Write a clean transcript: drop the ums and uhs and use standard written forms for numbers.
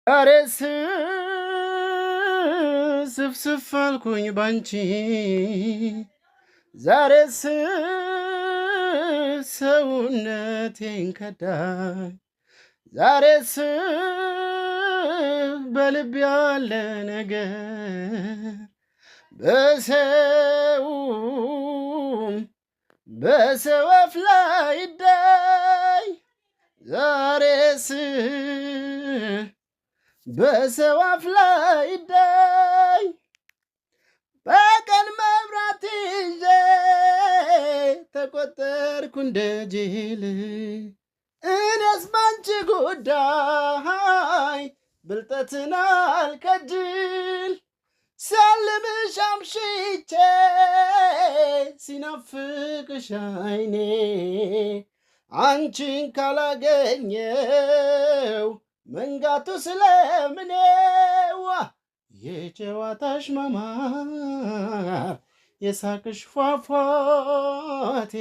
አሬስ ስፍስፍ አልኩኝ ባንቺ ዛሬስ ሰውነቴን ከዳኝ ዛሬስ በልብ ያለ ነገር በሰው አፍ ላይ ይዳይ ዛሬስ በሰው አፍ ላይ ይዳይ በቀን መብራት ይዤ ተቆጠርኩ እንደ ጅል እኔስ ባንቺ ጉዳይ ብልጠትን አልከጅል ሳልምሽ አምሽቼ ሲናፍቅሽ አይኔ አንቺን ካላገኘው መንጋቱ ስለምኔዋ የጨዋታሽ ማማር የሳቅሽ ፏፏቴ